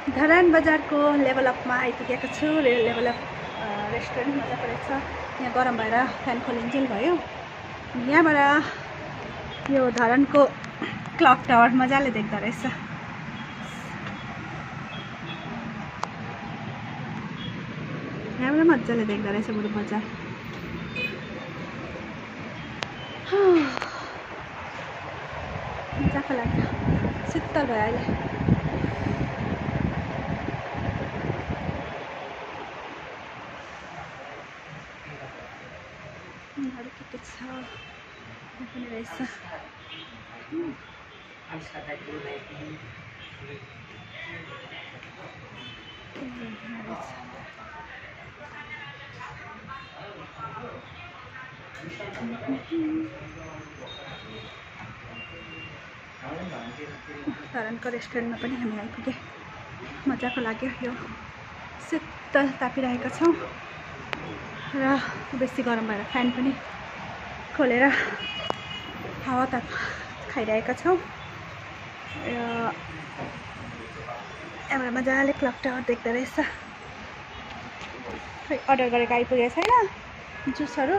धरान बजारको लेभल अपमा आइपुगेको छु। लेभल अप रेस्टुरेन्ट मजाको रहेछ। यहाँ गरम भएर फ्यान खोलिन्जेल भयो। यहाँबाट यो धरानको क्लक टावर मजाले देख्दो रहेछ। यहाँबाट मजाले देख्दो रहेछ बरु बजार। मजाको लाग्यो, शीतल भयो अहिले। के छ पनि रहेछ। धरानको रेस्टुरेन्टमा पनि हामी आइपुगे। मजाको लाग्यो। यो शीतल तापिरहेका छौँ र बेसी गरम भएर फ्यान पनि खोलेर हावा त खाइरहेका छौँ। यहाँबाट मजाले क्लक टावर देख्दो रहेछ। खै अर्डर गरेको आइपुगेको छैन जुसहरू।